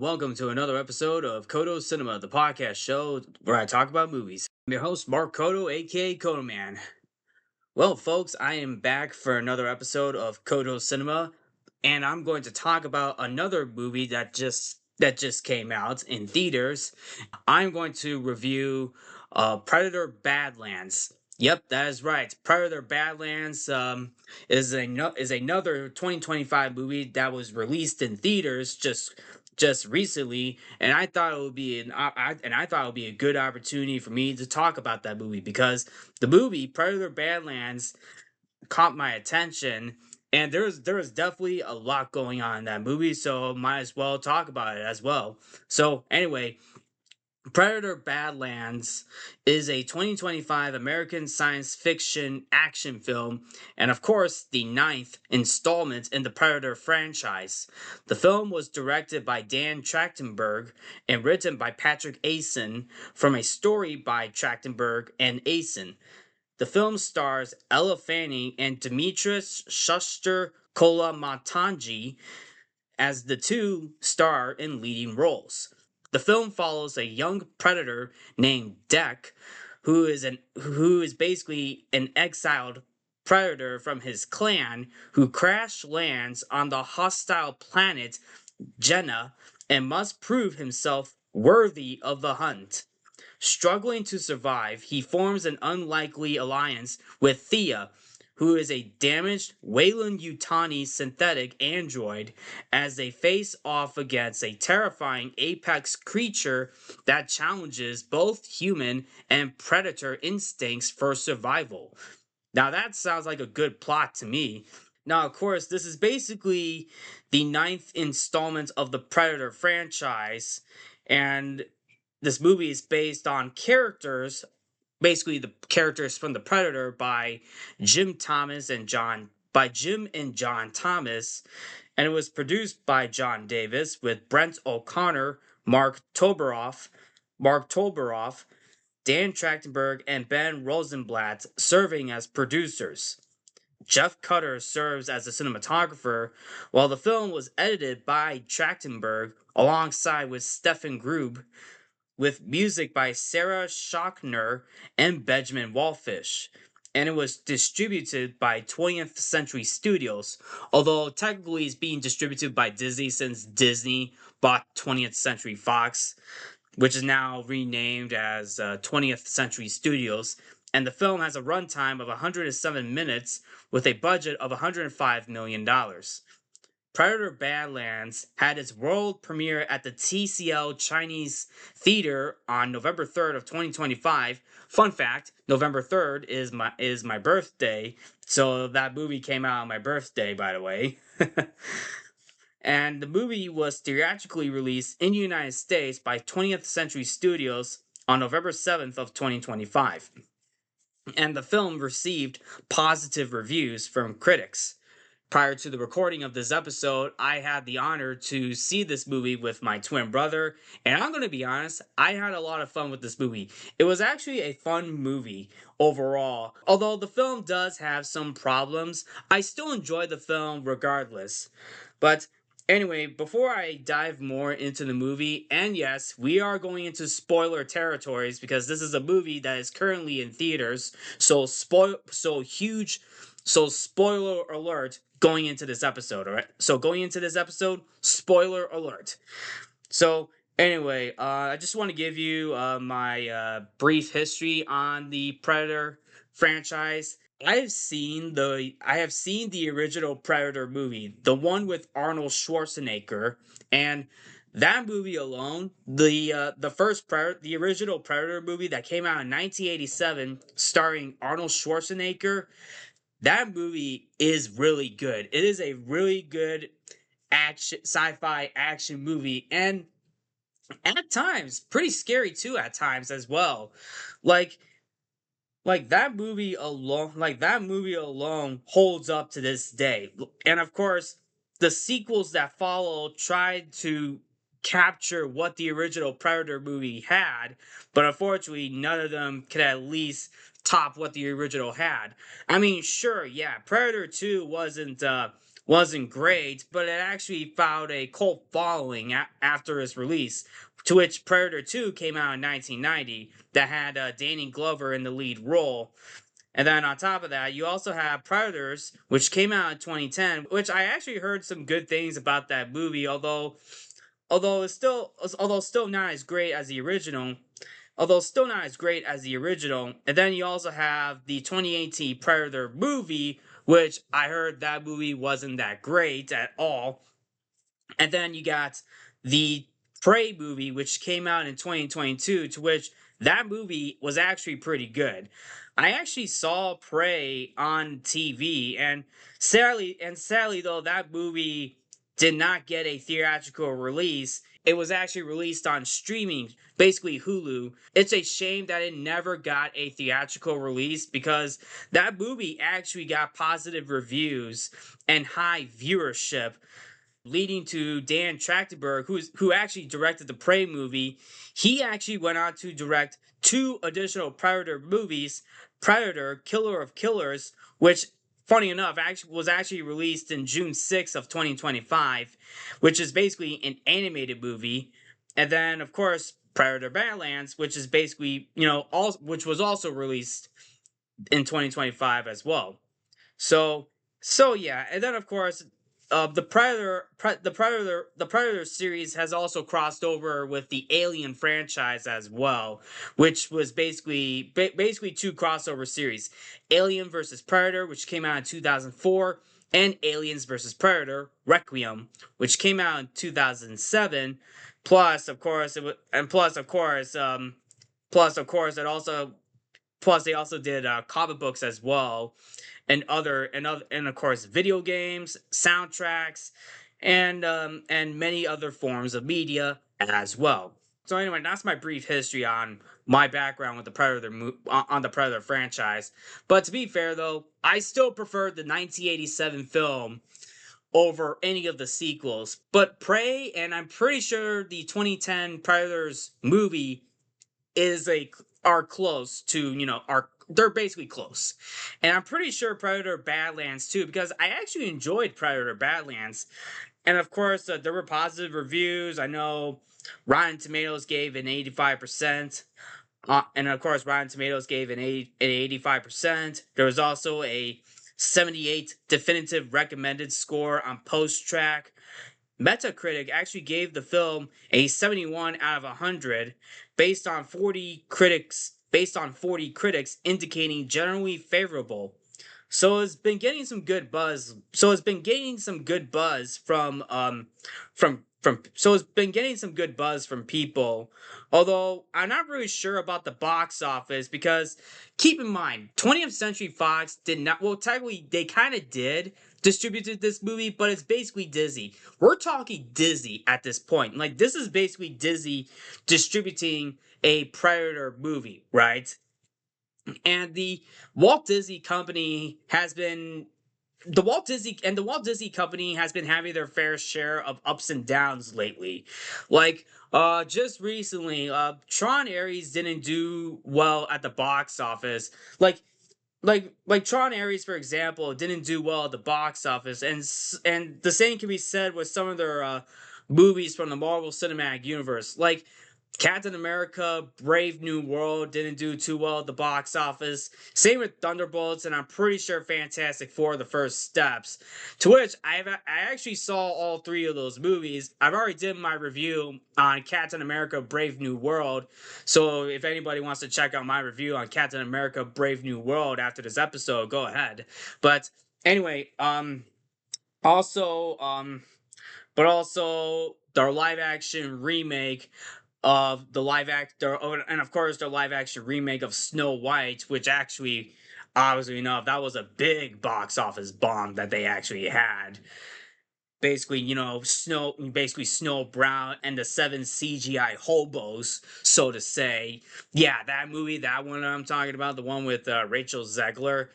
welcome to another episode of Codo Cinema, the podcast show where I talk about movies. I'm your host, Mark Codo, aka Codoman. Well, folks, I am back for another episode of Codo Cinema, and I'm going to talk about another movie that just came out in theaters. I'm going to review Predator Badlands. Yep, that is right. Predator Badlands is another 2025 movie that was released in theaters just recently, and I thought it would be I thought it would be a good opportunity for me to talk about that movie because the movie Predator Badlands caught my attention, and there was definitely a lot going on in that movie, so might as well talk about it as well. So anyway, Predator Badlands is a 2025 American science fiction action film, and of course, the ninth installment in the Predator franchise. The film was directed by Dan Trachtenberg and written by Patrick Asen from a story by Trachtenberg and Asen. The film stars Ella Fanning and Dimitris Schuster Kolamatanji as the two star in leading roles. The film follows a young predator named Deck, who is basically an exiled predator from his clan who crash lands on the hostile planet Jenna and must prove himself worthy of the hunt. Struggling to survive, he forms an unlikely alliance with Thea, who is a damaged Weyland-Yutani synthetic android, as they face off against a terrifying apex creature that challenges both human and predator instincts for survival. Now that sounds like a good plot to me. Now, of course, this is basically the ninth installment of the Predator franchise, and this movie is based on characters, basically the characters from the Predator by Jim and John Thomas, and it was produced by John Davis with Brent O'Connor, Mark Tolberoff, Dan Trachtenberg, and Ben Rosenblatt serving as producers. Jeff Cutter serves as a cinematographer, while the film was edited by Trachtenberg alongside with Stefan Grube, with music by Sarah Schachner and Benjamin Wallfish. And it was distributed by 20th Century Studios, although technically it's being distributed by Disney since Disney bought 20th Century Fox, which is now renamed as 20th Century Studios. And the film has a runtime of 107 minutes with a budget of $105 million. Predator Badlands had its world premiere at the TCL Chinese Theater on November 3rd of 2025. Fun fact, November 3rd is my birthday, so that movie came out on my birthday, by the way. And the movie was theatrically released in the United States by 20th Century Studios on November 7th of 2025. And the film received positive reviews from critics. Prior to the recording of this episode, I had the honor to see this movie with my twin brother, and I'm going to be honest, I had a lot of fun with this movie. It was actually a fun movie overall. Although the film does have some problems, I still enjoy the film regardless. But anyway, before I dive more into the movie, and yes, we are going into spoiler territories because this is a movie that is currently in theaters, so spoiler alert going into this episode, alright? So going into this episode, spoiler alert. So anyway, I just want to give you my brief history on the Predator franchise. I have seen the original Predator movie, the one with Arnold Schwarzenegger, and that movie alone, the first Predator, the original Predator movie that came out in 1987, starring Arnold Schwarzenegger, that movie is really good. It is a really good sci-fi action movie, and at times pretty scary too. At times as well, like that movie alone holds up to this day. And of course, the sequels that follow tried to capture what the original Predator movie had, but unfortunately, none of them could at least top what the original had. I mean, sure, yeah, Predator 2 wasn't great, but it actually found a cult following after its release. To which Predator 2 came out in 1990 that had Danny Glover in the lead role. And then on top of that, you also have Predators, which came out in 2010, which I actually heard some good things about that movie, although still not as great as the original. Although still not as great as the original. And then you also have the 2018 Predator movie, which I heard that movie wasn't that great at all. And then you got the Prey movie, which came out in 2022, to which that movie was actually pretty good. I actually saw Prey on TV, and sadly though, that movie did not get a theatrical release. It was actually released on streaming, basically Hulu. It's a shame that it never got a theatrical release because that movie actually got positive reviews and high viewership, leading to Dan Trachtenberg, who actually directed the Prey movie. He actually went on to direct two additional Predator movies, Predator: Killer of Killers, which, funny enough, actually was actually released in June 6th of 2025, which is basically an animated movie. And then, of course, Predator Badlands, which is basically, which was also released in 2025 as well. So yeah, and then of course, the Predator series has also crossed over with the Alien franchise as well, which was basically two crossover series: Alien versus Predator, which came out in 2004, and Aliens versus Predator Requiem, which came out in 2007. Plus, of course, it also plus they also did comic books as well, and of course video games, soundtracks, and many other forms of media as well. So anyway, that's my brief history on my background with the on the Predator franchise. But to be fair though, I still prefer the 1987 film over any of the sequels. But Prey, and I'm pretty sure the 2010 Predators movie is a are close to, are they're basically close. And I'm pretty sure Predator Badlands too, because I actually enjoyed Predator Badlands. And of course, there were positive reviews. I know Rotten Tomatoes gave an 85%. And of course, Rotten Tomatoes gave an 85%. There was also a 78 definitive recommended score on Post Track. Metacritic actually gave the film a 71 out of 100 based on 40 critics indicating generally favorable. So it's been getting some good buzz. So it's been getting some good buzz from so it's been getting some good buzz from people. Although I'm not really sure about the box office because keep in mind, 20th Century Fox did not, well, technically they kind of did distributed this movie, but it's basically Disney. We're talking Disney at this point. Like, this is basically Disney distributing a Predator movie, right? And the Walt Disney Company has been the Walt Disney Company has been having their fair share of ups and downs lately. Like, just recently, Tron Ares didn't do well at the box office. Like Tron Ares, for example, didn't do well at the box office, and the same can be said with some of their movies from the Marvel Cinematic Universe. Like Captain America: Brave New World didn't do too well at the box office. Same with Thunderbolts, and I'm pretty sure Fantastic Four: The First Steps. To which I actually saw all three of those movies. I've already did my review on Captain America: Brave New World. So if anybody wants to check out my review on Captain America: Brave New World after this episode, go ahead. But anyway, also but also their live action remake of the live act and of course the live action remake of Snow White, which actually, obviously enough, that was a big box office bomb that they actually had. Basically, Snow Brown and the seven CGI hobos, so to say. Yeah, that movie, that one I'm talking about, the one with Rachel Zegler.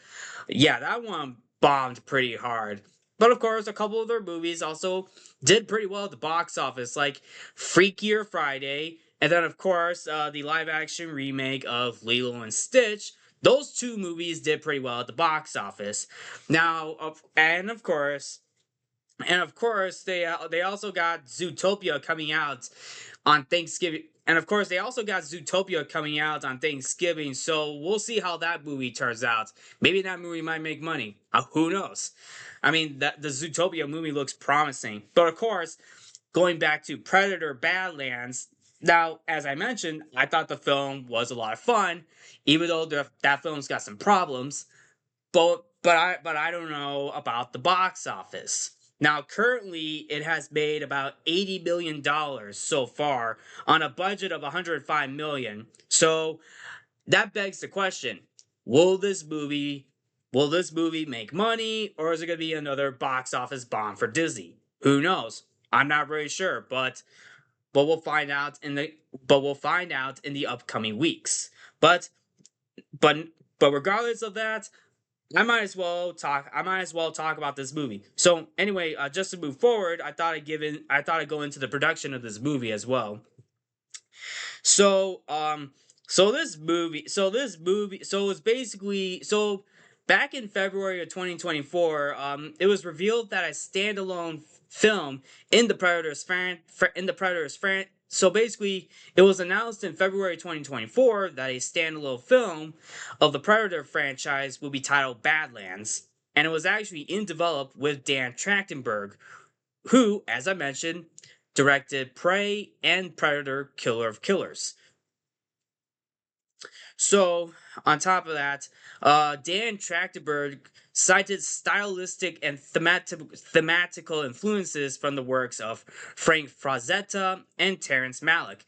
Yeah, that one bombed pretty hard. But of course, a couple of their movies also did pretty well at the box office, like Freakier Friday, and then of course the live action remake of Lilo and Stitch. Those two movies did pretty well at the box office. Now, and of course, And of course, they also got Zootopia coming out on Thanksgiving. And of course, they also got Zootopia coming out on Thanksgiving. So we'll see how that movie turns out. Maybe that movie might make money. Who knows? I mean, the Zootopia movie looks promising. But of course, going back to Predator Badlands. Now, as I mentioned, I thought the film was a lot of fun, even though that film's got some problems. But I don't know about the box office. Now, currently, it has made about $80 million so far on a budget of 105 million. So that begs the question: Will this movie make money, or is it going to be another box office bomb for Disney? Who knows? I'm not really sure, but we'll find out in the upcoming weeks. But but but regardless of that, I might as well talk about this movie. So anyway, just to move forward, I thought I'd go into the production of this movie as well. So so it's basically so back in February of 2024, it was revealed that a standalone film in the Predators fan. So basically, it was announced in February 2024 that a standalone film of the Predator franchise will be titled Badlands, and it was actually in development with Dan Trachtenberg, who, as I mentioned, directed Prey and Predator Killer of Killers. So, on top of that, Dan Trachtenberg cited stylistic and thematical influences from the works of Frank Frazetta and Terrence Malick.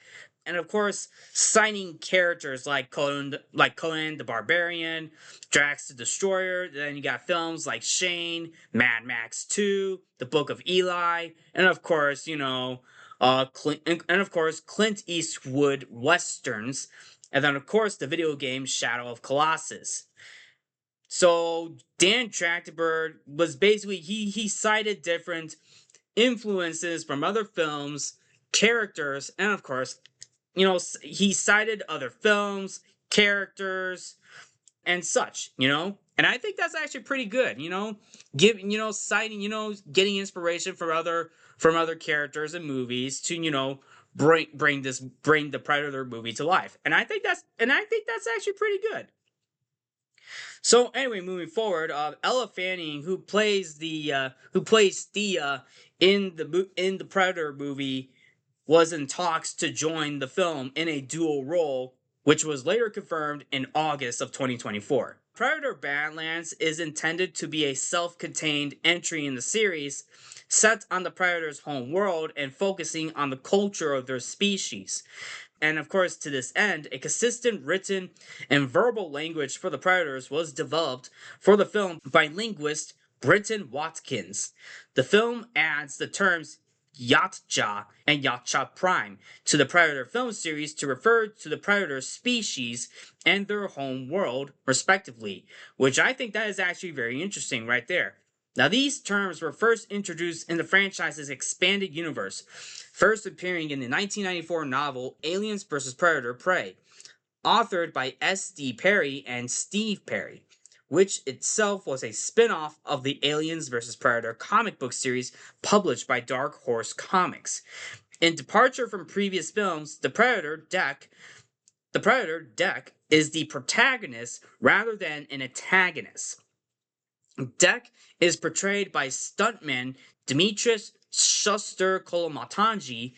And of course, citing characters like Conan the Barbarian, Drax the Destroyer. Then you got films like Shane, Mad Max 2, The Book of Eli, and of course, Clint Eastwood westerns, and then of course the video game Shadow of Colossus. So Dan Trachtenberg was basically he cited different influences from other films, characters, and of course, he cited other films, characters, and such, And I think that's actually pretty good, citing, getting inspiration from other characters and movies to, bring the Predator movie to life. And I think that's actually pretty good. So anyway, moving forward, Ella Fanning, who plays Thea in the Predator movie, was in talks to join the film in a dual role, which was later confirmed in August of 2024. Predator Badlands is intended to be a self-contained entry in the series, set on the Predator's home world and focusing on the culture of their species. And of course, to this end, a consistent written and verbal language for the Predators was developed for the film by linguist Britton Watkins. The film adds the terms Yachtja and Yachtja Prime to the Predator film series to refer to the Predator species and their home world, respectively, which I think that is actually very interesting right there. Now, these terms were first introduced in the franchise's expanded universe, first appearing in the 1994 novel Aliens vs. Predator Prey, authored by S.D. Perry and Steve Perry, which itself was a spin-off of the Aliens vs. Predator comic book series published by Dark Horse Comics. In departure from previous films, the Predator Deck is the protagonist rather than an antagonist. Deck is portrayed by stuntman Dimitris Shuster Kolomatanji,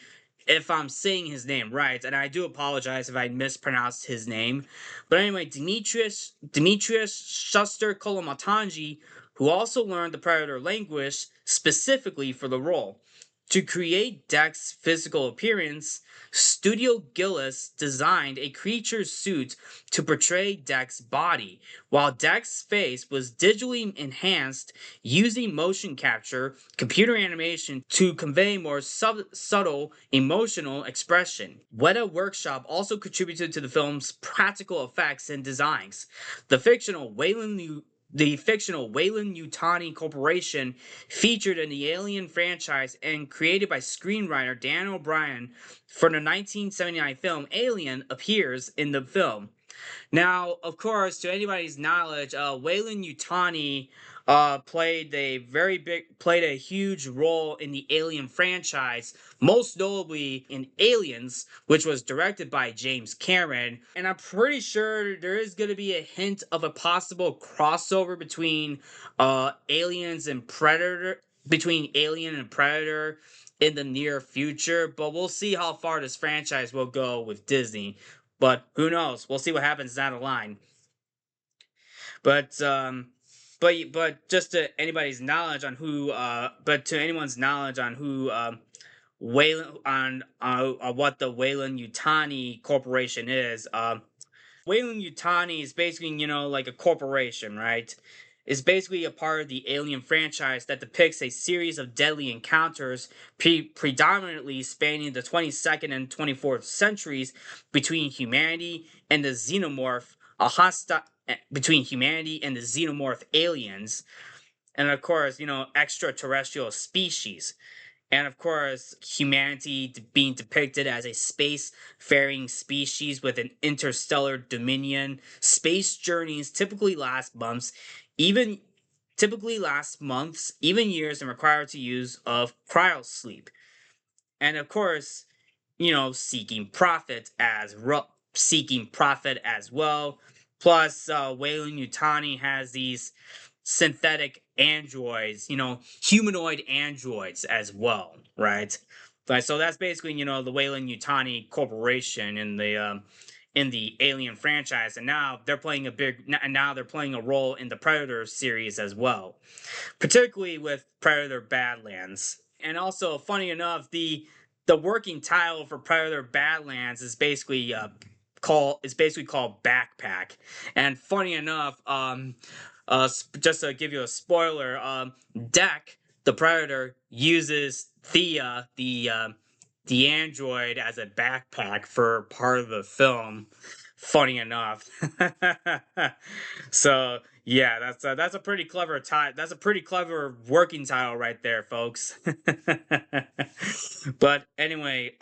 if I'm saying his name right, and I do apologize if I mispronounced his name. But anyway, Demetrius Shuster Kolomatanji, who also learned the Predator language specifically for the role. To create Deck's physical appearance, Studio Gillis designed a creature's suit to portray Deck's body, while Deck's face was digitally enhanced using motion capture computer animation to convey more subtle emotional expression. Weta Workshop also contributed to the film's practical effects and designs. The fictional Weyland-Yutani Corporation, featured in the Alien franchise and created by screenwriter Dan O'Brien for the 1979 film Alien, appears in the film. Now, of course, to anybody's knowledge, Wayland Yutani played a huge role in the Alien franchise, most notably in Aliens, which was directed by James Cameron. And I'm pretty sure there is going to be a hint of a possible crossover between Alien and Predator in the near future, but we'll see how far this franchise will go with Disney. But who knows? We'll see what happens down the line. But just to anybody's knowledge on who but to anyone's knowledge on who Wayland on what the Wayland Yutani Corporation is. Wayland Yutani is basically, like a corporation, right? It's basically a part of the Alien franchise that depicts a series of deadly encounters predominantly spanning the 22nd and 24th centuries between humanity and the xenomorph, a hostile between humanity and the xenomorph aliens, and of course, extraterrestrial species. And of course, humanity being depicted as a space-faring species with an interstellar dominion. Space journeys even typically last months, even years, and require the use of cryosleep. And of course, seeking profit as well. Plus, Wayland Yutani has these synthetic androids, humanoid androids as well, right? So that's basically, the Wayland Yutani Corporation in the Alien franchise, and now they're playing a role in the Predator series as well, particularly with Predator Badlands. And also, funny enough, the working title for Predator Badlands is basically called Backpack. And funny enough, just to give you a spoiler, Deck, the Predator, uses Thea, the android, as a backpack for part of the film. Funny enough. So yeah, that's a pretty clever title. That's a pretty clever working title right there, folks. But anyway,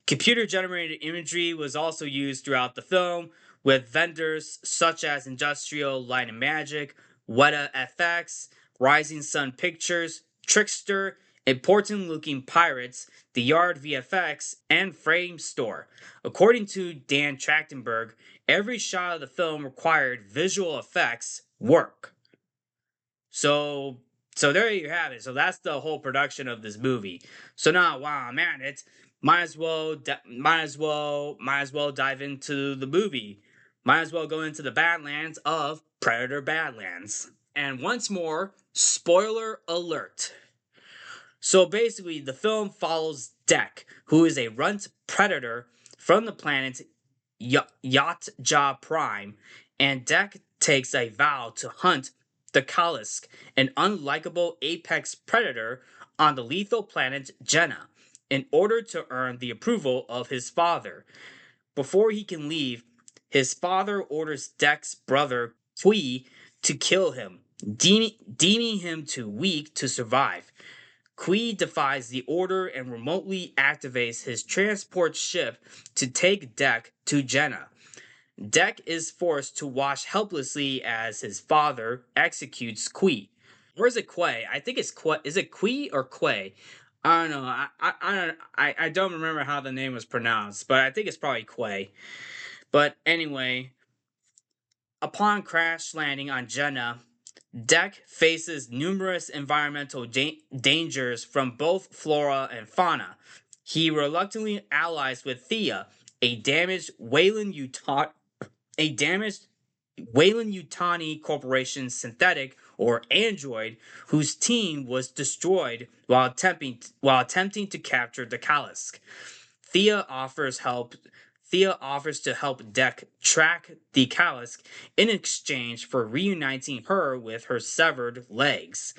computer generated imagery was also used throughout the film, with vendors such as Industrial Light and Magic, Weta FX, Rising Sun Pictures, Trickster, Important Looking Pirates, The Yard VFX, and Frame Store. According to Dan Trachtenberg, every shot of the film required visual effects work. So there you have it. So that's the whole production of this movie. So now, wow, man, it's might as well dive into the movie. Might as well go into the Badlands of Predator Badlands. And once more, spoiler alert. So basically, the film follows Deck, who is a runt predator from the planet Yacht Prime, and Deck takes a vow to hunt the Kalisk, an unlikable apex predator on the lethal planet Jenna, in order to earn the approval of his father. Before he can leave, his father orders Deck's brother Kui to kill him, deeming him too weak to survive. Kui defies the order and remotely activates his transport ship to take Deck to Jenna. Deck is forced to watch helplessly as his father executes Kui. Or is it Quay? I think it's Quay. Is it Kui or Quay? I don't know. I don't remember how the name was pronounced, but I think it's probably Quay. But anyway, upon crash landing on Jenna, Deck faces numerous environmental dangers from both flora and fauna. He reluctantly allies with Thea, a damaged Wayland Yutani Corporation synthetic or android whose team was destroyed while attempting to capture the Kalisk. Thea offers help. Thea offers to help Deck track the Kalisk in exchange for reuniting her with her severed legs.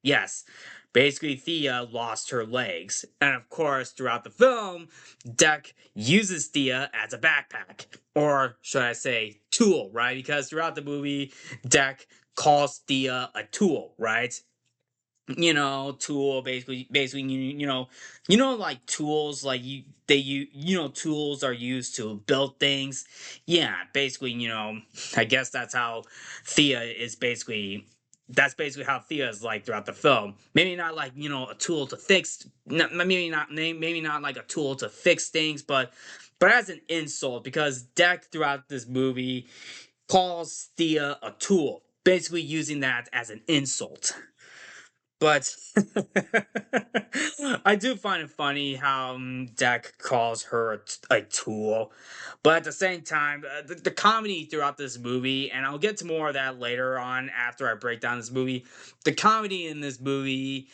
Yes, basically Thea lost her legs. And of course, throughout the film, Deck uses Thea as a backpack. Or should I say, tool, right? Because throughout the movie, Deck calls Thea a tool, right? tool, basically like tools, like tools are used to build things. Yeah, basically, I guess Thea is basically that's basically how Thea is like throughout the film. Maybe not like a tool to fix, maybe not like a tool to fix things, but as an insult, because Deck throughout this movie calls Thea a tool, basically using that as an insult. But I do find it funny how Deck calls her a tool. But at the same time, the comedy throughout this movie, and I'll get to more of that later on after I break down this movie. The comedy in this movie,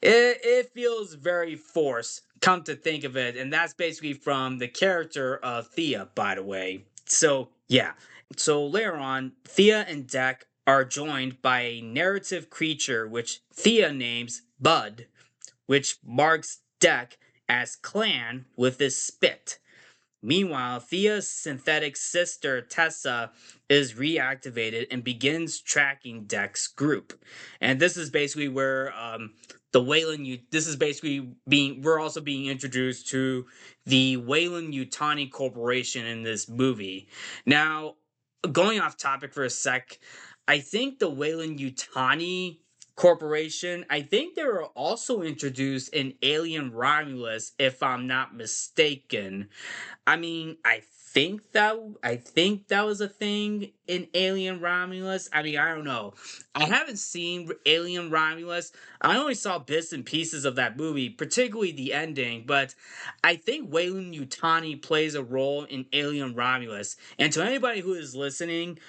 it feels very forced, come to think of it. And that's basically from the character of Thea, by the way. So, yeah. So later on, Thea and Deck are joined by a narrative creature which Thea names Bud, which marks Deck as clan with his spit. Meanwhile, Thea's synthetic sister Tessa is reactivated and begins tracking Deck's group. And this is basically where the Wayland this is basically we're also being introduced to the Wayland Yutani Corporation in this movie. Now, going off topic for a sec, I think the Wayland Yutani Corporation, I think they were also introduced in Alien Romulus, if I'm not mistaken. I mean, I think that was a thing in Alien Romulus. I mean, I don't know. I haven't seen Alien Romulus. I only saw bits and pieces of that movie, particularly the ending, but I think Wayland Yutani plays a role in Alien Romulus. And to anybody who is listening,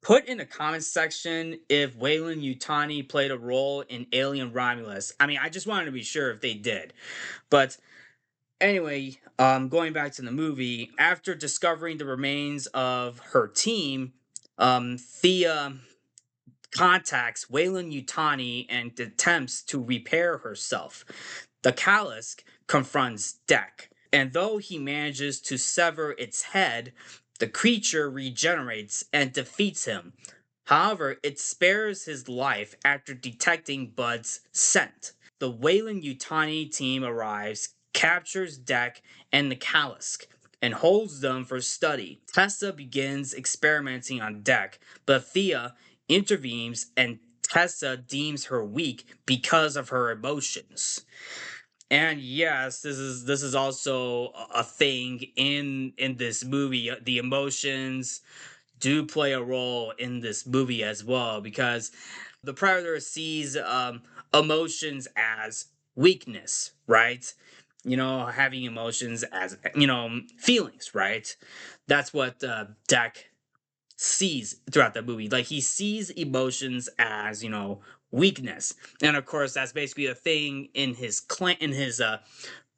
put in the comments section if Wayland Yutani played a role in Alien Romulus. I mean, I just wanted to be sure if they did. But anyway, going back to the movie, after discovering the remains of her team, Thea contacts Wayland Yutani and attempts to repair herself. The Kalisk confronts Deck, and though he manages to sever its head, the creature regenerates and defeats him. However, it spares his life after detecting Bud's scent. The Wayland Yutani team arrives, captures Deck and the Kalisk, and holds them for study. Tessa begins experimenting on Deck, but Thea intervenes and Tessa deems her weak because of her emotions. And yes, this is also a thing in this movie. The emotions do play a role in this movie as well, because the Predator sees emotions as weakness, right? Having emotions as feelings, right? That's what Deck sees throughout the movie. Like, he sees emotions as weakness, and of course that's basically a thing in his clan, in his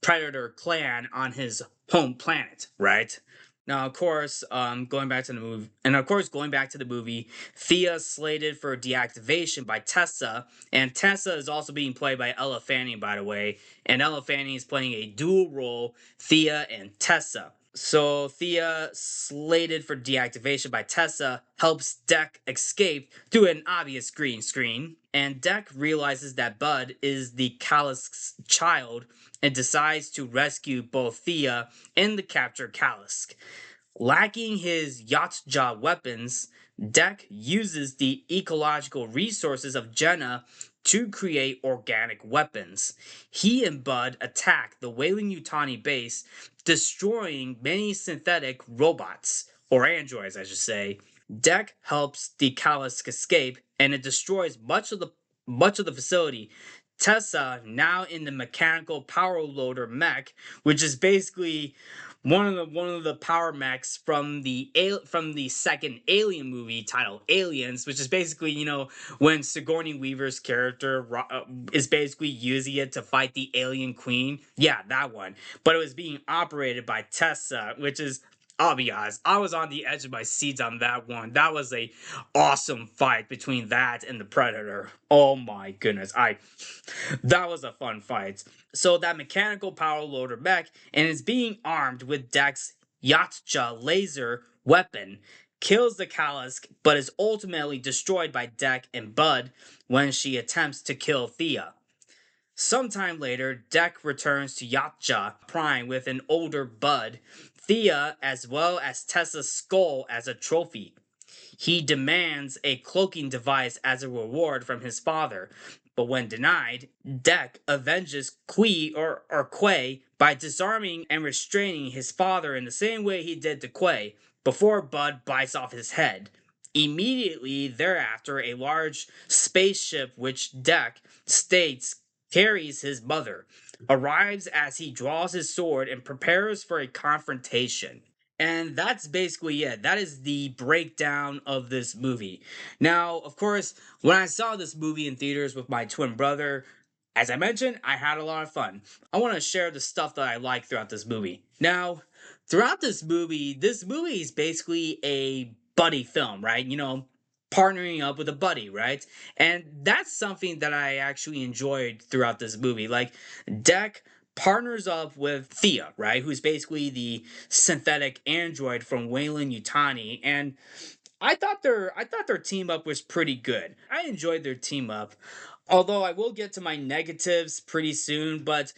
Predator clan on his home planet, right? Now, of course, going back to the movie, Thea's slated for deactivation by Tessa, and Tessa is also being played by Ella Fanning, by the way, and Ella Fanning is playing a dual role, Thea and Tessa. So Thea, slated for deactivation by Tessa, helps Deck escape through an obvious green screen, and Deck realizes that Bud is the Kalisk's child and decides to rescue both Thea and the captured Kalisk. Lacking his Yachtja weapons, Deck uses the ecological resources of Jenna to create organic weapons. He and Bud attack the Wayland Yutani base, destroying many synthetic robots, or androids, I should say. Deck helps the Kalisk escape, and it destroys much of the facility. Tessa, now in the mechanical power loader mech, which is basically one of the power mechs from the second Alien movie titled Aliens, which is basically when Sigourney Weaver's character is basically using it to fight the alien queen. Yeah, that one. But it was being operated by Tessa, which is, I'll be honest, I was on the edge of my seat on that one. That was a awesome fight between that and the Predator. Oh my goodness, that was a fun fight. So that mechanical power loader mech and is being armed with Deck's Yachtja laser weapon kills the Kalisk, but is ultimately destroyed by Deck and Bud when she attempts to kill Thea. Sometime later, Deck returns to Yatja Prime with an older Bud, Thea, as well as Tessa's skull as a trophy. He demands a cloaking device as a reward from his father, but when denied, Deck avenges Quay by disarming and restraining his father in the same way he did to Quay before Bud bites off his head. Immediately thereafter, a large spaceship which Deck states carries his mother arrives as he draws his sword and prepares for a confrontation. And that's basically it. That is the breakdown of this movie. Now, of course, when I saw this movie in theaters with my twin brother, as I mentioned, I had a lot of fun. I want to share the stuff that I like throughout this movie. Now, throughout this movie is basically a buddy film, right? You know, partnering up with a buddy, right? And that's something that I actually enjoyed throughout this movie. Like, Deck partners up with Thea, right? Who's basically the synthetic android from Wayland Yutani, and I thought their team up was pretty good. I enjoyed their team up. Although I will get to my negatives pretty soon, but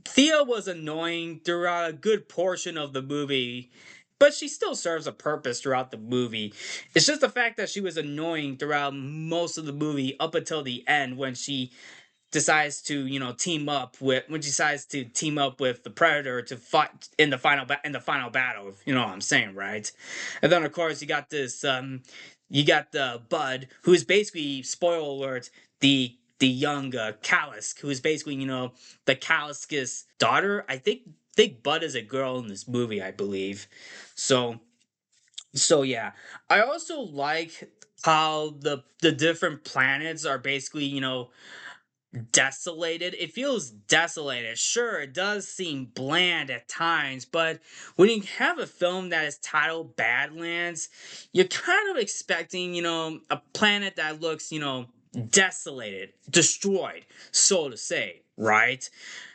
Thea was annoying throughout a good portion of the movie, but she still serves a purpose throughout the movie. It's just the fact that she was annoying throughout most of the movie up until the end when she decides to team up with the Predator to fight in the final battle. If you know what I'm saying, right? And then of course you got the Bud, who's basically, spoiler alert, the young Kalisk, who's basically the Kalisk's daughter. I think Bud is a girl in this movie, I believe. So yeah, I also like how the different planets are basically desolated. It feels desolated. Sure, it does seem bland at times, but when you have a film that is titled Badlands, you're kind of expecting, a planet that looks, desolated, destroyed, so to say, right?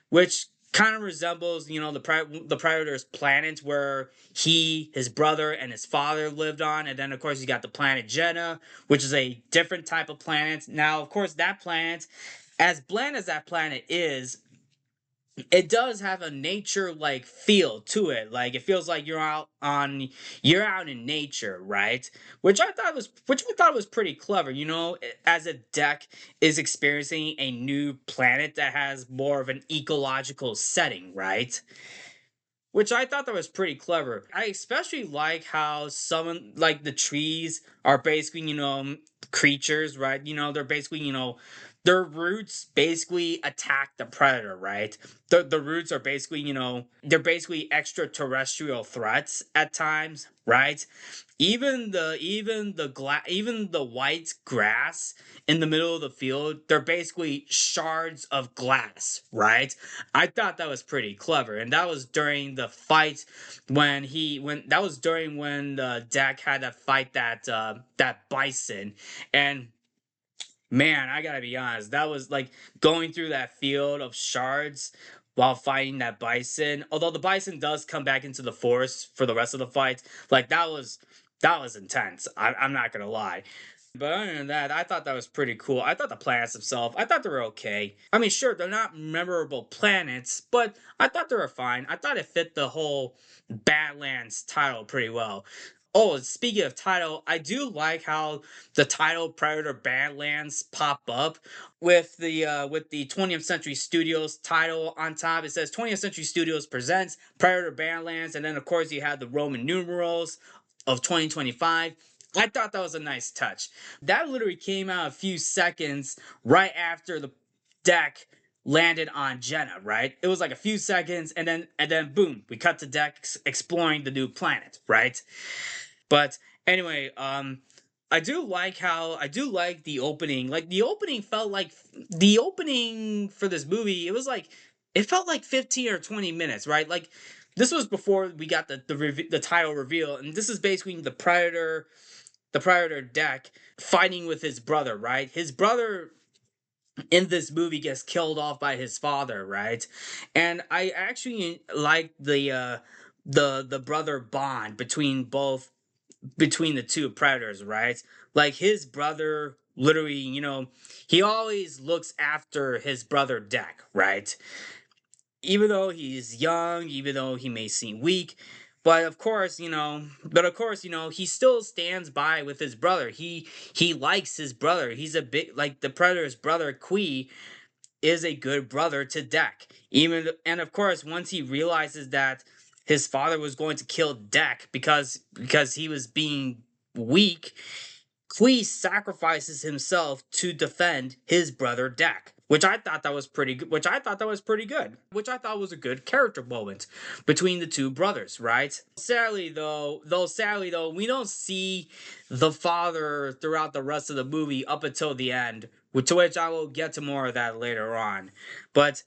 Which kind of resembles, the Predator's planet where his brother, and his father lived on, and then of course you got the planet Jenna, which is a different type of planet. Now, of course, that planet, as bland as that planet is, it does have a nature like feel to it. Like it feels like you're out in nature, right? Which I thought was pretty clever. As a Deck is experiencing a new planet that has more of an ecological setting, right? Which I thought that was pretty clever. I especially like how some like the trees are basically, creatures, right? They're basically, their roots basically attack the predator, right? The roots are basically, they're basically extraterrestrial threats at times, right? Even the white grass in the middle of the field, they're basically shards of glass, right? I thought that was pretty clever, and that was during the fight when that was during when Dak had to fight that bison, and man, I gotta be honest, that was like going through that field of shards while fighting that bison. Although the bison does come back into the forest for the rest of the fight, like that was intense. I'm not gonna lie. But other than that, I thought that was pretty cool. I thought the planets themselves, I thought they were okay. I mean, sure, they're not memorable planets, but I thought they were fine. I thought it fit the whole Badlands title pretty well. Oh, and speaking of title, I do like how the title Predator Badlands pop up with the 20th Century Studios title on top. It says 20th Century Studios presents Predator Badlands, and then of course you have the Roman numerals of 2025. I thought that was a nice touch. That literally came out a few seconds right after the Deck landed on Jenna, right? It was like a few seconds, and then boom, we cut to Deck exploring the new planet, right? But anyway, I do like the opening. Like the opening felt like the opening for this movie. It felt like 15 or 20 minutes, right? Like this was before we got the title reveal, and this is basically the Predator Deck fighting with his brother, right? His brother in this movie gets killed off by his father, right? And I actually like the brother bond between both between the two predators, right? Like his brother literally, he always looks after his brother Deck, right? Even though he's young, even though he may seem weak, he still stands by with his brother. He likes his brother. He's a big like the predator's brother Kui is a good brother to Deck. And of course, once he realizes that his father was going to kill Deck because he was being weak, Clee sacrifices himself to defend his brother Deck, which I thought that was pretty good. Which I thought was a good character moment between the two brothers, right? Sadly though, we don't see the father throughout the rest of the movie up until the end, to which I will get to more of that later on. But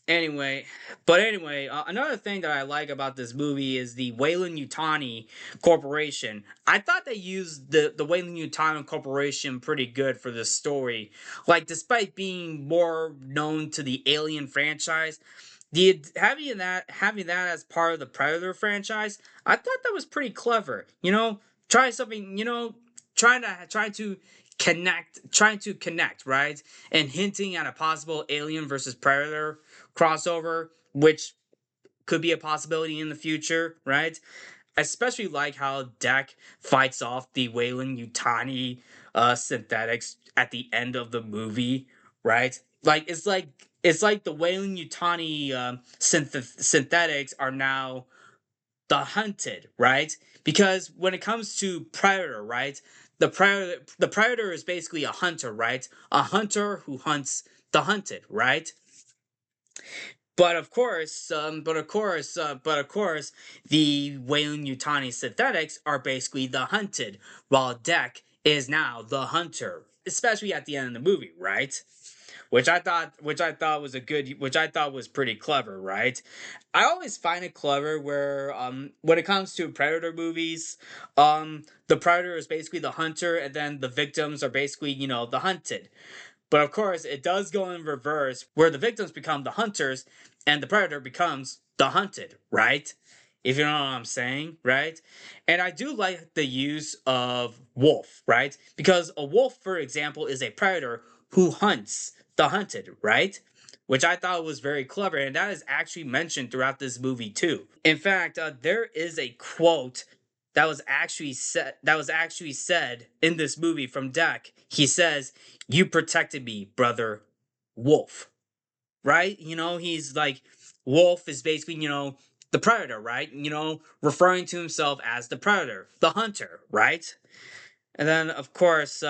Anyway, another thing that I like about this movie is the Weyland Yutani Corporation. I thought they used the Weyland Yutani Corporation pretty good for this story. Like, despite being more known to the Alien franchise, having that as part of the Predator franchise, I thought that was pretty clever. Try something. Trying to connect, right? And hinting at a possible Alien versus Predator crossover, which could be a possibility in the future, right? I especially like how Deck fights off the Weyland Yutani synthetics at the end of the movie, right? Like it's like the Weyland Yutani synthetics are now the hunted, right? Because when it comes to Predator, right? The predator is basically a hunter, right? A hunter who hunts the hunted, right? But of course, the Weyland Yutani synthetics are basically the hunted, while Deck is now the hunter, especially at the end of the movie, right? Which I thought was pretty clever, right? I always find it clever where when it comes to Predator movies, the Predator is basically the hunter, and then the victims are basically the hunted. But of course, it does go in reverse, where the victims become the hunters and the predator becomes the hunted, right? If you know what I'm saying, right? And I do like the use of wolf, right? Because a wolf, for example, is a predator who hunts the hunted, right? Which I thought was very clever, and that is actually mentioned throughout this movie too. In fact, there is a quote that was actually said in this movie from Deck. He says, "You protected me, brother Wolf." Right? He's like, Wolf is basically, the predator, right? Referring to himself as the predator, the hunter, right? And then, of course,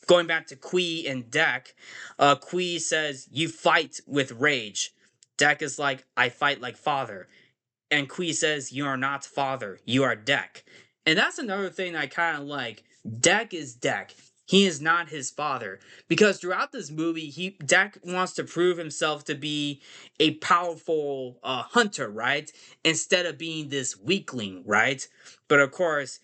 going back to Kui and Deck, Kui says, "You fight with rage." Deck is like, "I fight like father." And Kui says, "You are not father, you are Deck." And that's another thing I kind of like. Deck is Deck. He is not his father. Because throughout this movie, Deck wants to prove himself to be a powerful hunter, right? Instead of being this weakling, right? But of course,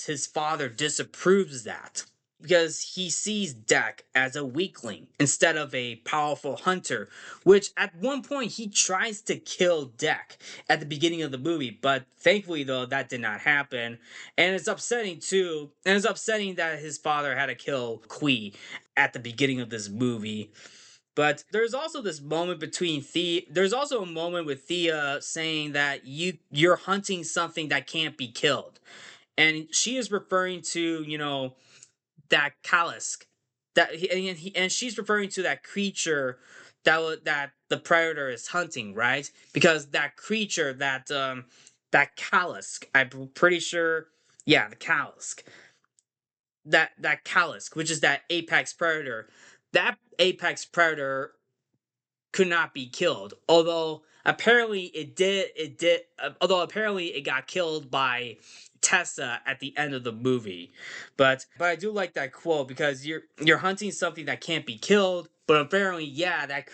his father disapproves that because he sees Deck as a weakling instead of a powerful hunter, which at one point he tries to kill Deck at the beginning of the movie, but thankfully though that did not happen. And it's upsetting too, and it's upsetting that his father had to kill Kui at the beginning of this movie. But there's also a moment with Thea saying that you're hunting something that can't be killed. And she is referring to that Kalisk, and she's referring to that creature that the predator is hunting, right? Because that creature that Kalisk, I'm pretty sure, yeah, the Kalisk, that Kalisk, which is that apex predator, that apex predator could not be killed. Although apparently it got killed by Tessa at the end of the movie. But I do like that quote because you're hunting something that can't be killed, but apparently, yeah, that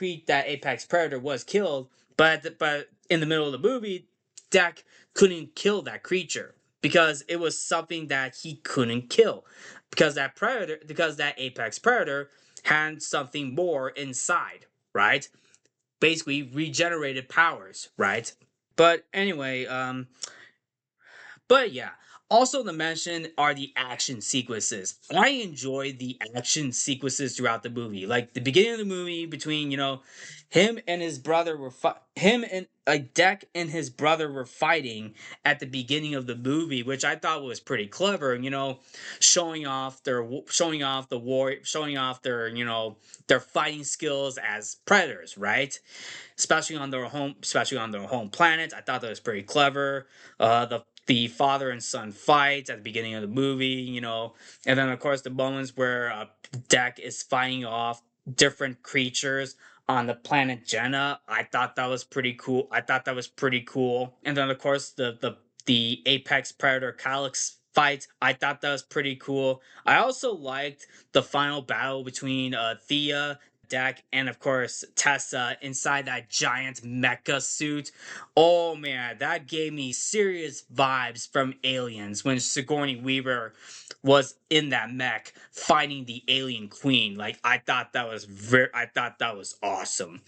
apex predator was killed, but in the middle of the movie, Deck couldn't kill that creature because it was something that he couldn't kill. Because that apex predator had something more inside, right? Basically regenerated powers, right? But anyway, but yeah, Also to mention are the action sequences. I enjoy the action sequences throughout the movie. Like the beginning of the movie between, him and his brother him and like Deck and his brother were fighting at the beginning of the movie, which I thought was pretty clever, showing off the war, showing off their fighting skills as predators, right? Especially on their home planet. I thought that was pretty clever. The father and son fight at the beginning of the movie, and then of course the moments where Deck is fighting off different creatures on the planet Jenna. I thought that was pretty cool. And then of course the apex predator Calyx fight. I thought that was pretty cool. I also liked the final battle between Thea, Deck, and of course Tessa inside that giant mecha suit. Oh man, that gave me serious vibes from Aliens when Sigourney Weaver was in that mech fighting the alien queen. Like I thought that was awesome.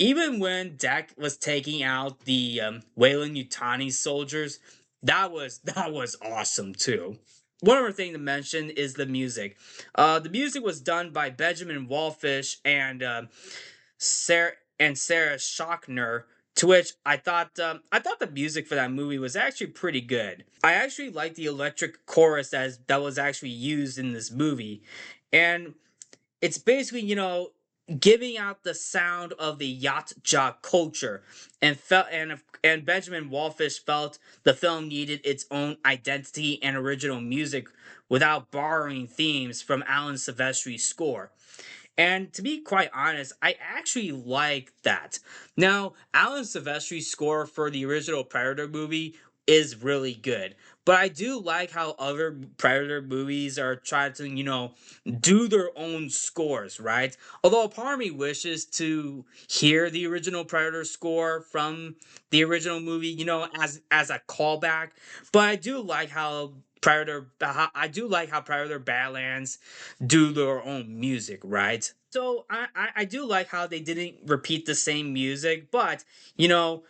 Even when Deck was taking out the Weyland Yutani soldiers, that was awesome too. One other thing to mention is the music. The music was done by Benjamin Wallfish and Sarah Schachner. To which I thought the music for that movie was actually pretty good. I actually liked the electric chorus that was actually used in this movie, and it's basically giving out the sound of the yacht jock culture, and Benjamin Wallfish felt the film needed its own identity and original music without borrowing themes from Alan Silvestri's score. And to be quite honest, I actually like that. Now, Alan Silvestri's score for the original Predator movie is really good. But I do like how other Predator movies are trying to, do their own scores, right? Although part of me wishes to hear the original Predator score from the original movie, as a callback. But I do like how Predator Badlands do their own music, right? So I do like how they didn't repeat the same music, but you know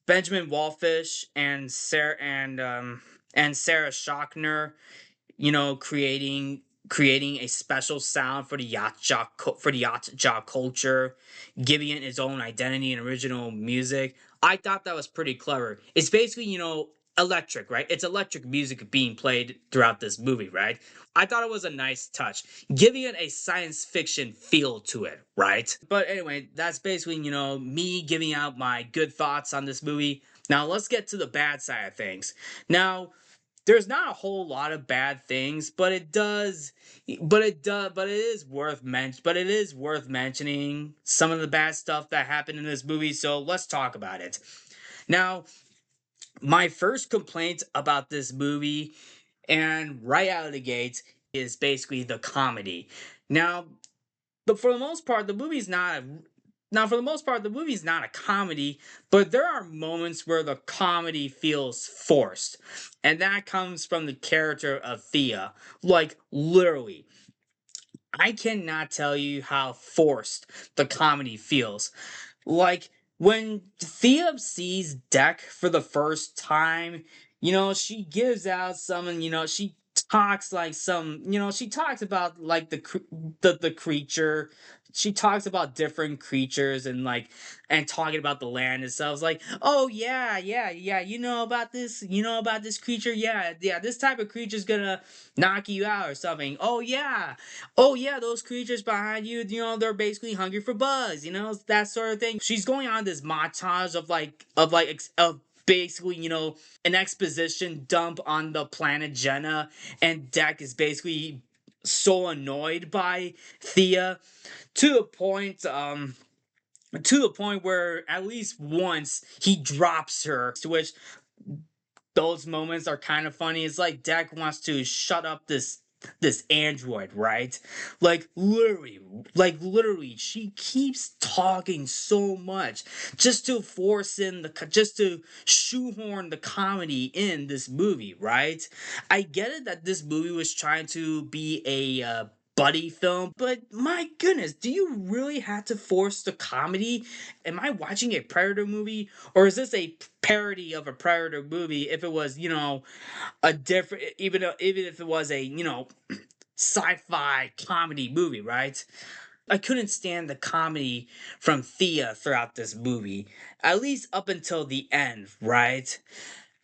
Benjamin Wallfish and Sarah Schachner, creating a special sound for the yacht jock culture, giving it its own identity and original music. I thought that was pretty clever. It's basically electric, right? It's electric music being played throughout this movie, right? I thought it was a nice touch, giving it a science fiction feel to it, right? But anyway, that's basically me giving out my good thoughts on this movie. Now let's get to the bad side of things. Now there's not a whole lot of bad things, but it is worth mentioning some of the bad stuff that happened in this movie. So let's talk about it. Now, my first complaint about this movie, and right out of the gate, is basically the comedy. Now, but for the most part, the movie's not a comedy, but there are moments where the comedy feels forced. And that comes from the character of Thea. Like, literally. I cannot tell you how forced the comedy feels. Like, when Thea sees Deck for the first time, she gives out some, she talks like she talks about like the creature. She talks about different creatures and talking about the land and stuff. It's like, oh yeah, yeah, yeah, you know about this creature, yeah, yeah, this type of creature's gonna knock you out or something. Oh yeah, those creatures behind you, they're basically hungry for bugs, that sort of thing. She's going on this montage of basically, an exposition dump on the planet Jenna, and Deck is basically so annoyed by Thea to the point where at least once he drops her, to which those moments are kind of funny. It's like Deck wants to shut up this android, right? Like literally, she keeps talking so much just to just to shoehorn the comedy in this movie, right? I get it that this movie was trying to be buddy film, but my goodness, do you really have to force the comedy? Am I watching a Predator movie, or is this a parody of a Predator movie? If it was, a different, even if it was a, sci-fi comedy movie, right? I couldn't stand the comedy from Thea throughout this movie, at least up until the end, right?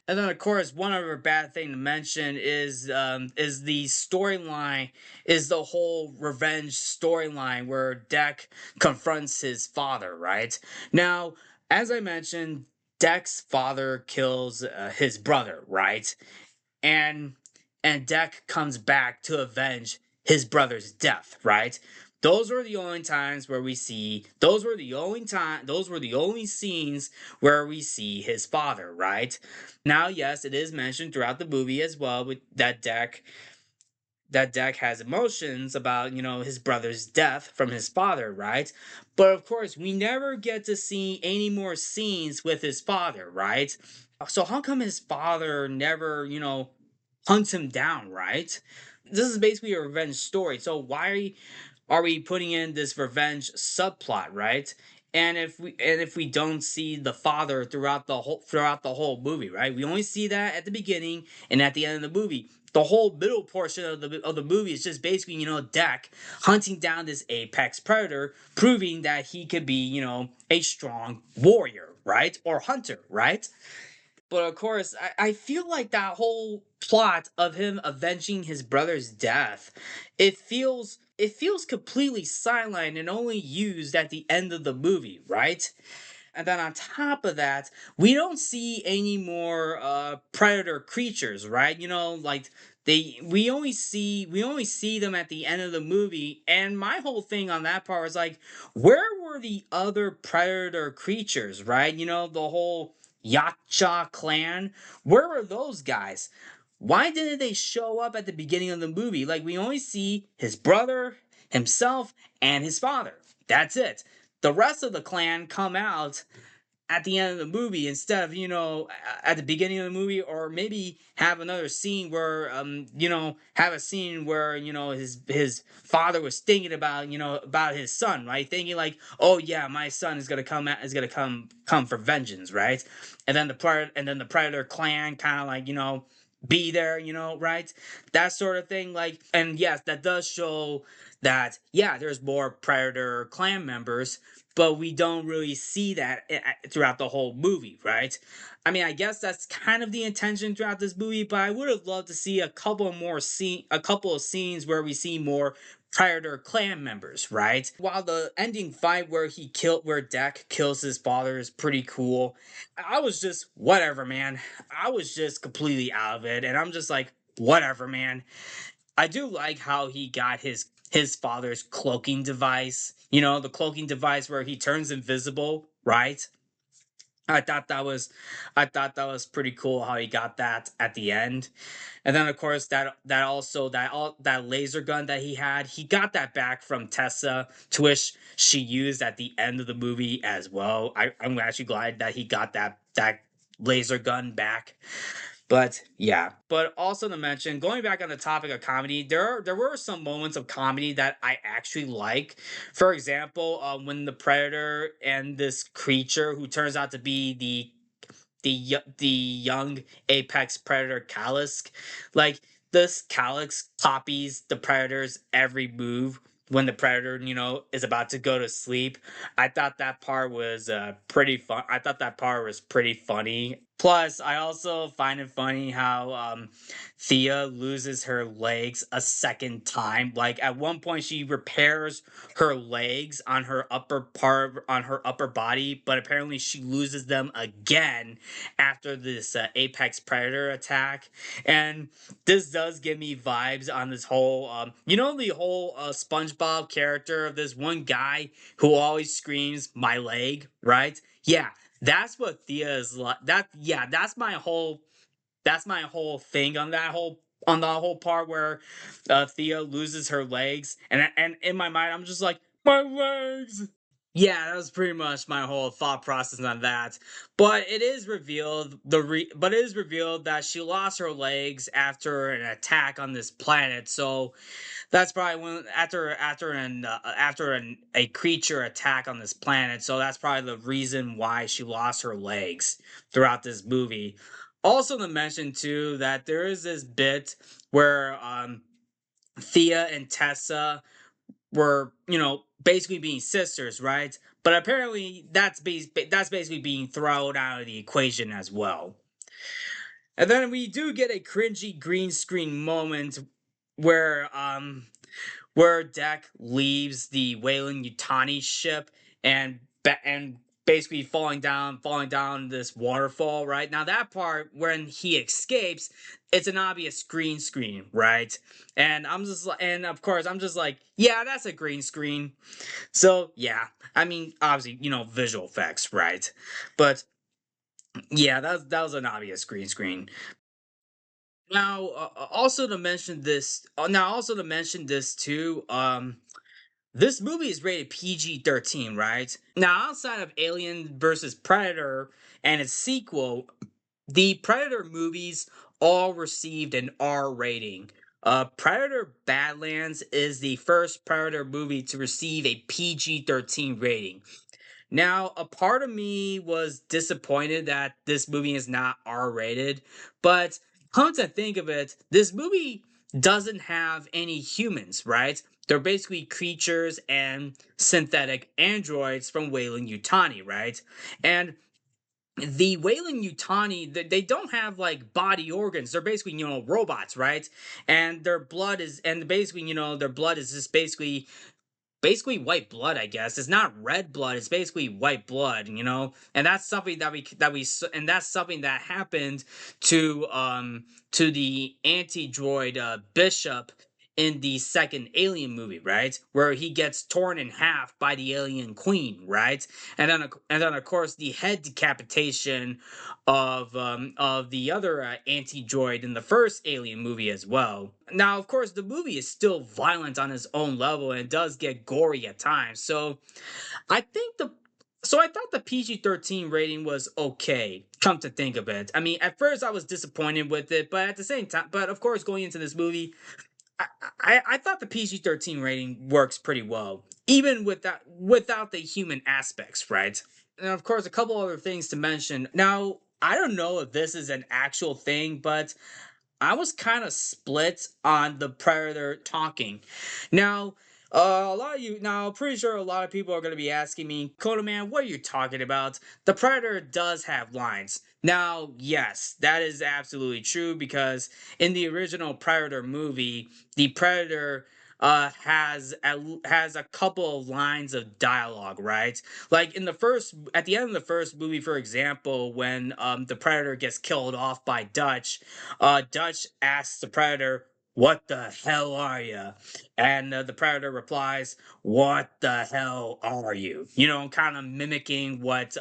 And then, of course, one other bad thing to mention is the storyline, is the whole revenge storyline where Deck confronts his father. Right now, as I mentioned, Deck's father kills his brother. Right, and Deck comes back to avenge his brother's death, right? Those were the only times where we see those were the only scenes where we see his father, right? Now, yes, it is mentioned throughout the movie as well with that Deck has emotions about, his brother's death from his father, right? But of course, we never get to see any more scenes with his father, right? So how come his father never, hunts him down, right? This is basically a revenge story. So why are we putting in this revenge subplot, right? And if we don't see the father throughout the whole movie, right? We only see that at the beginning and at the end of the movie. The whole middle portion of the movie is just basically, Deck hunting down this apex predator, proving that he could be, a strong warrior, right? Or hunter, right? But of course, I feel like that whole plot of him avenging his brother's death, it feels completely sidelined and only used at the end of the movie, right? And then on top of that, we don't see any more predator creatures, right? Like we only see them at the end of the movie. And my whole thing on that part was like, where were the other predator creatures, right? The whole Yacha clan. Where were those guys? Why didn't they show up at the beginning of the movie? Like, we only see his brother, himself, and his father. That's it. The rest of the clan come out at the end of the movie instead of, at the beginning of the movie, or maybe have another scene where have a scene where, his father was thinking about, about his son, right? Thinking like, oh yeah, my son is gonna come for vengeance, right? And then the predator clan kind of like, be there, right? That sort of thing. Like, and yes, that does show that, yeah, there's more predator clan members, but we don't really see that throughout the whole movie, right? I mean, I guess that's kind of the intention throughout this movie, but I would have loved to see a couple of scenes where we see more Predator clan members, right? While the ending fight where Deck kills his father is pretty cool, I was just whatever, man. I was just completely out of it, and I'm just like, whatever, man. I do like how he got his father's cloaking device. The cloaking device where he turns invisible, right? I thought that was I thought that was pretty cool how he got that at the end. And then of course that laser gun that he got that back from Tessa, to which she used at the end of the movie as well. I'm actually glad that he got that laser gun back. But yeah, but also to mention, going back on the topic of comedy, there were some moments of comedy that I actually like. For example, when the predator and this creature who turns out to be the young apex predator Calisk, like this Calisk copies the predator's every move when the predator is about to go to sleep. I thought that part was pretty fun. I thought that part was pretty funny. Plus, I also find it funny how Thea loses her legs a second time. Like, at one point, she repairs her legs on her upper body, but apparently she loses them again after this apex predator attack. And this does give me vibes on this whole the whole SpongeBob character of this one guy who always screams my leg, right? Yeah, that's what Thea is like. That's my whole thing on the whole part where Thea loses her legs, and in my mind I'm just like, my legs. Yeah, that was pretty much my whole thought process on that. But it is revealed but it is revealed that she lost her legs after an attack on this planet. So that's probably when after a creature attack on this planet. So that's probably the reason why she lost her legs throughout this movie. Also to mention too that there is this bit where Thea and Tessa were, basically being sisters, right? But apparently that's basically being thrown out of the equation as well. And then we do get a cringy green screen moment where Deck leaves the Weyland Yutani ship and basically falling down this waterfall. Right now, that part when he escapes, it's an obvious green screen, right? And of course, I'm just like, yeah, that's a green screen. So yeah, I mean, obviously, visual effects, right? But yeah, that was an obvious green screen. Now, also to mention this too. This movie is rated PG-13, right? Now, outside of Alien versus Predator and its sequel, the Predator movies all received an R rating. Predator Badlands is the first Predator movie to receive a PG-13 rating. Now, a part of me was disappointed that this movie is not R rated, but come to think of it, this movie doesn't have any humans, right? They're basically creatures and synthetic androids from Weyland Yutani, right? And the Weyland Yutani, they don't have like body organs. They're basically, robots, right? And their blood is just basically white blood, I guess. It's not red blood, it's basically white blood, and that's something and that's something that happened to the anti-droid Bishop in the second Alien movie, right, where he gets torn in half by the alien queen, right? And then of course the head decapitation of the other anti-droid in the first Alien movie as well. Now, of course, the movie is still violent on its own level and does get gory at times. I think the I thought the PG-13 rating was okay. Come to think of it, I mean, at first I was disappointed with it, but at the same time, but of course, going into this movie, I thought the PG-13 rating works pretty well, even without the human aspects, right? And of course, a couple other things to mention. Now, I don't know if this is an actual thing, but I was kind of split on the Predator talking. Now, I'm pretty sure a lot of people are going to be asking me, Coda Man, what are you talking about? The Predator does have lines. Now, yes, that is absolutely true because in the original Predator movie, the Predator has a couple of lines of dialogue, right? Like at the end of the first movie, for example, when the Predator gets killed off by Dutch asks the Predator, "What the hell are you?" And the Predator replies, "What the hell are you?" Kind of mimicking what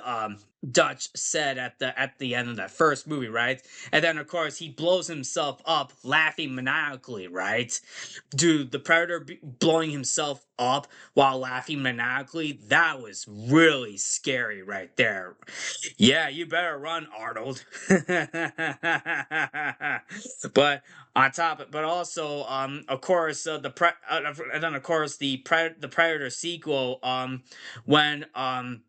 Dutch said at the end of that first movie, right? And then of course he blows himself up, laughing maniacally, right? Dude, the Predator blowing himself up while laughing maniacally, that was really scary right there. Yeah, you better run, Arnold. But also, of course, and then of course the Predator sequel, when um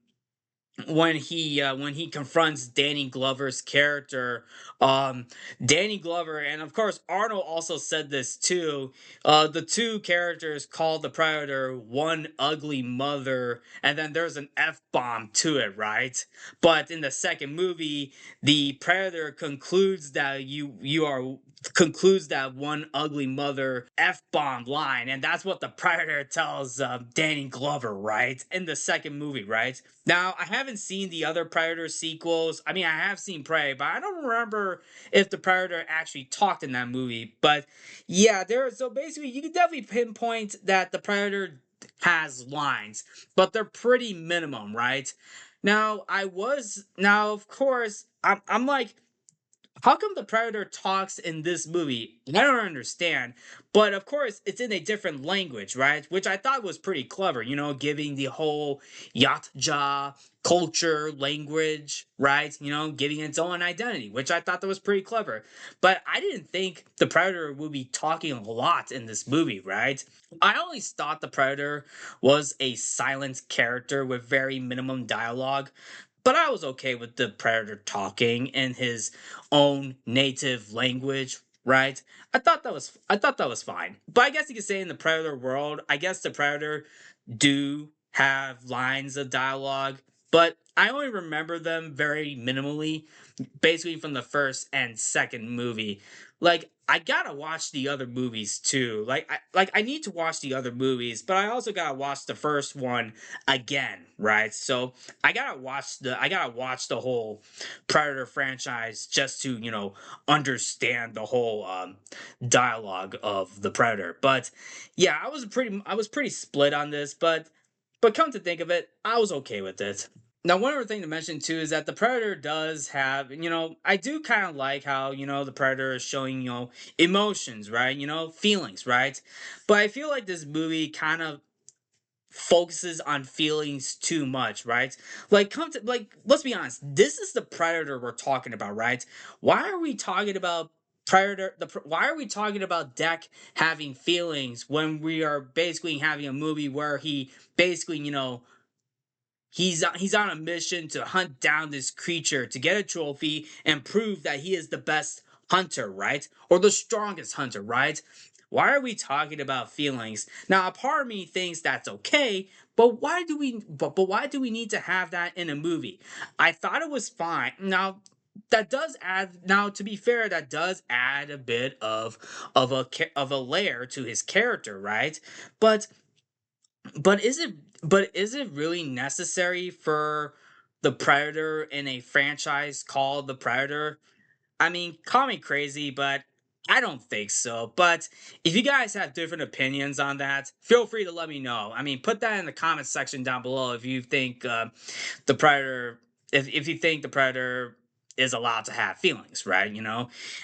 when he confronts Danny Glover's character, um Danny Glover, and of course Arnold also said this too. The two characters called the Predator one ugly mother, and then there's an F-bomb to it, right? But in the second movie, the Predator concludes that one ugly mother F-bomb line, and that's what the Predator tells Danny Glover, right? In the second movie, right? Now, I haven't seen the other Predator sequels. I mean, I have seen Prey, but I don't remember if the Predator actually talked in that movie. But yeah, so basically you can definitely pinpoint that the Predator has lines, but they're pretty minimum, right? Now, of course, I'm like, How come the Predator talks in this movie? I don't understand. But of course, it's in a different language, right? Which I thought was pretty clever, giving the whole Yatja culture, language, right? Giving its own identity, which I thought that was pretty clever. But I didn't think the Predator would be talking a lot in this movie, right? I always thought the Predator was a silent character with very minimum dialogue, but I was okay with the Predator talking in his own native language, right? I thought that was fine. But I guess you could say in the Predator world, I guess the Predator do have lines of dialogue, but I only remember them very minimally, basically from the first and second movie. Like I gotta watch the other movies too. I need to watch the other movies, but I also gotta watch the first one again, right? So I gotta watch the whole Predator franchise just to understand the whole dialogue of the Predator. But yeah, I was pretty split on this, but come to think of it, I was okay with it. Now, one other thing to mention too is that the Predator does have, I do kind of like how, the Predator is showing, emotions, right? Feelings, right? But I feel like this movie kind of focuses on feelings too much, right? Let's be honest, this is the Predator we're talking about, right? Why are we talking about why are we talking about Deck having feelings when we are basically having a movie where he basically, he's on a mission to hunt down this creature to get a trophy and prove that he is the best hunter, right? Or the strongest hunter, right? Why are we talking about feelings? Now, a part of me thinks that's okay, but why do we need to have that in a movie? I thought it was fine. Now, that does add now to be fair, that does add a bit of a layer to his character, right? But but is it really necessary for the Predator in a franchise called the Predator? I mean, call me crazy, but I don't think so. But if you guys have different opinions on that, feel free to let me know. I mean, put that in the comment section down below if you think the Predator, if you think the Predator is allowed to have feelings, right?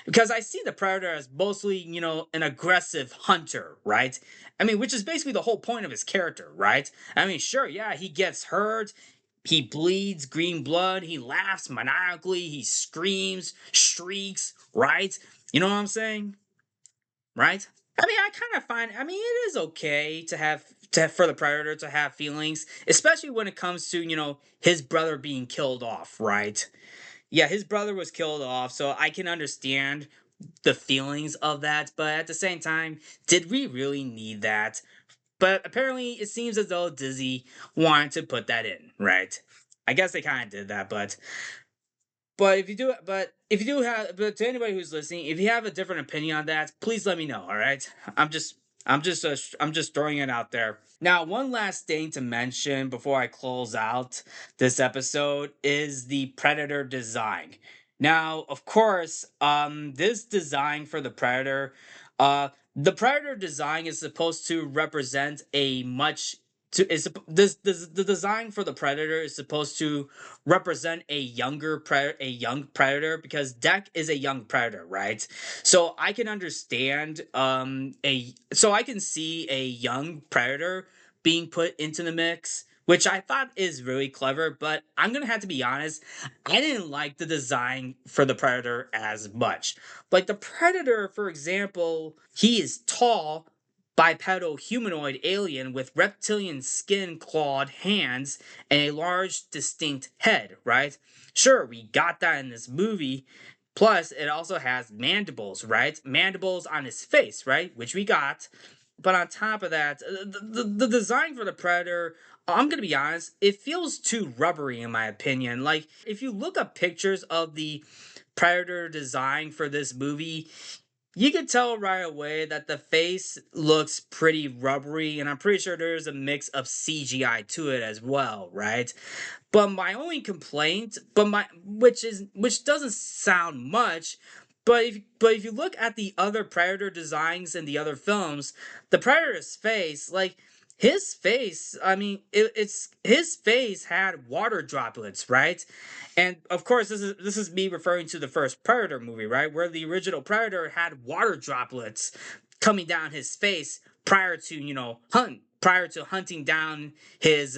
Because I see the Predator as mostly, an aggressive hunter, right? I mean, which is basically the whole point of his character, right? I mean, sure, yeah, he gets hurt, he bleeds green blood. He laughs maniacally. He screams, shrieks, right? You know what I'm saying? Right? I mean, I kind of find. I mean, it is okay for the Predator to have feelings, especially when it comes to his brother being killed off, right? Yeah, his brother was killed off, so I can understand the feelings of that. But at the same time, did we really need that? But apparently, it seems as though Disney wanted to put that in, right? I guess they kind of did that, but if you do have, but to anybody who's listening, if you have a different opinion on that, please let me know. All right, I'm just throwing it out there. Now, one last thing to mention before I close out this episode is the Predator design. Now, of course, this design for the Predator design is supposed to represent a much to is this the design for the Predator is supposed to represent a young predator, because Deck is a young predator, right? So I can understand a so I can see a young predator being put into the mix, which I thought is really clever, but I'm gonna have to be honest, I didn't like the design for the Predator as much. Like the Predator, for example, he is tall, bipedal humanoid alien with reptilian skin clawed hands and a large, distinct head, right? Sure, we got that in this movie. Plus, it also has mandibles, right? Mandibles on his face, right? Which we got. But on top of that, the design for the Predator, I'm gonna be honest, it feels too rubbery in my opinion. Like, if you look up pictures of the Predator design for this movie, you can tell right away that the face looks pretty rubbery, and I'm pretty sure there's a mix of CGI to it as well, right? But my only complaint, which doesn't sound much, but if you look at the other Predator designs in the other films, the Predator's face, like, his face, I mean, it's his face had water droplets, right? And of course, this is me referring to the first Predator movie, right, where the original Predator had water droplets coming down his face prior to prior to hunting down his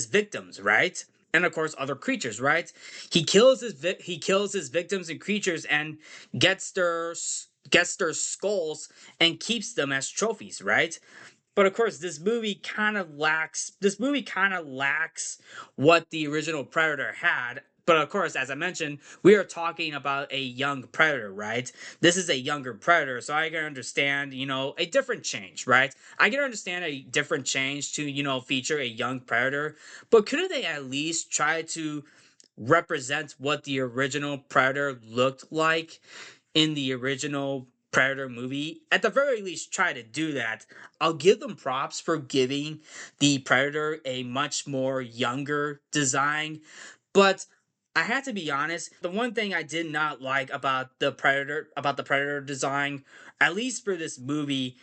victims, right? And of course, other creatures, right? He kills his victims and creatures and gets their skulls and keeps them as trophies, right? But of course, this movie kind of lacks what the original Predator had. But of course, as I mentioned, we are talking about a young Predator, right? This is a younger Predator, so I can understand, a different change, right? I can understand a different change to, feature a young Predator, but couldn't they at least try to represent what the original Predator looked like in the original Predator movie? At the very least, try to do that. I'll give them props for giving the Predator a much more younger design, but I had to be honest, the one thing I did not like about the Predator design, at least for this movie,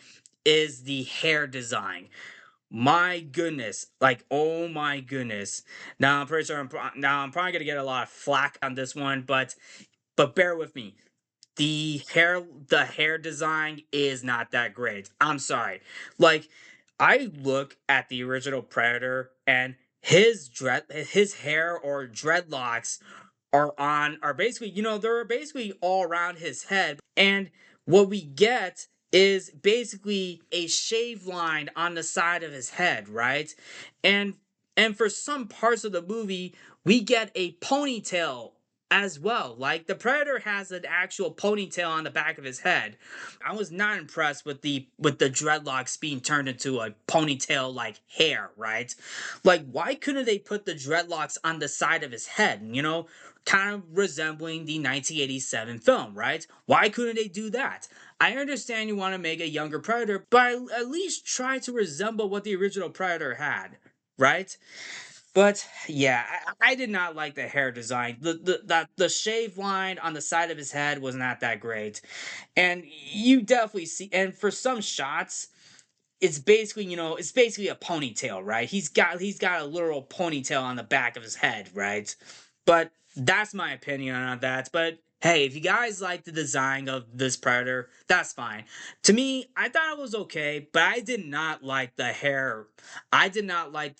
is the hair design. My goodness, like, oh my goodness. Now I'm pretty sure I'm probably gonna get a lot of flack on this one, but bear with me. The hair design is not that great. I'm sorry. Like, I look at the original Predator, and his hair or dreadlocks are basically, they're basically all around his head. And what we get is basically a shave line on the side of his head, right? And and for some parts of the movie, we get a ponytail as well. Like, the Predator has an actual ponytail on the back of his head. I was not impressed with the dreadlocks being turned into a ponytail like hair, right? Like, why couldn't they put the dreadlocks on the side of his head, kind of resembling the 1987 film, right? Why couldn't they do that? I understand you want to make a younger Predator, but at least try to resemble what the original Predator had, right? But yeah, I did not like the hair design. The shave line on the side of his head was not that great, and you definitely see. And for some shots, it's basically a ponytail, right? He's got a literal ponytail on the back of his head, right? But that's my opinion on that. But hey, if you guys like the design of this Predator, that's fine. To me, I thought it was okay, but I did not like the hair. I did not like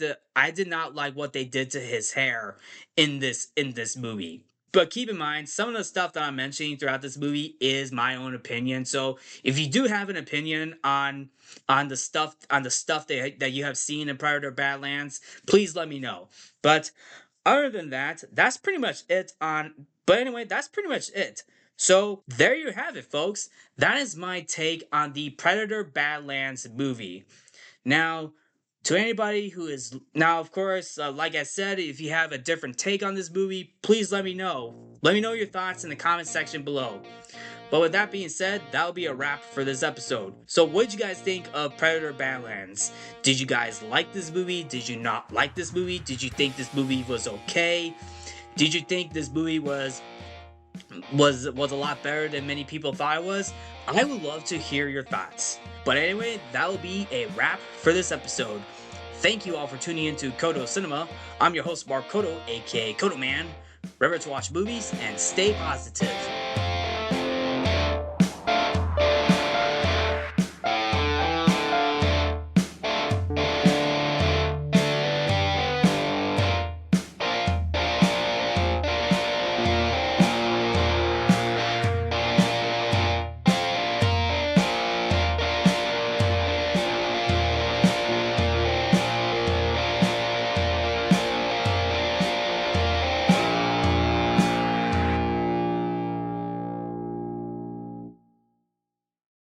what they did to his hair in this movie. But keep in mind, some of the stuff that I'm mentioning throughout this movie is my own opinion. So if you do have an opinion on the stuff that you have seen in Predator Badlands, please let me know. But other than that, that's pretty much it on. But anyway, that's pretty much it. So there you have it, folks. That is my take on the Predator Badlands movie. Now, to anybody who is now, of course, like I said, if you have a different take on this movie, please let me know. Let me know your thoughts in the comment section below. But with that being said, that'll be a wrap for this episode. So what did you guys think of Predator Badlands? Did you guys like this movie? Did you not like this movie? Did you think this movie was okay? Did you think this movie was a lot better than many people thought it was? I would love to hear your thoughts. But anyway, that will be a wrap for this episode. Thank you all for tuning into Codo Cinema. I'm your host, Mark Codo, aka Codoman. Remember to watch movies and stay positive.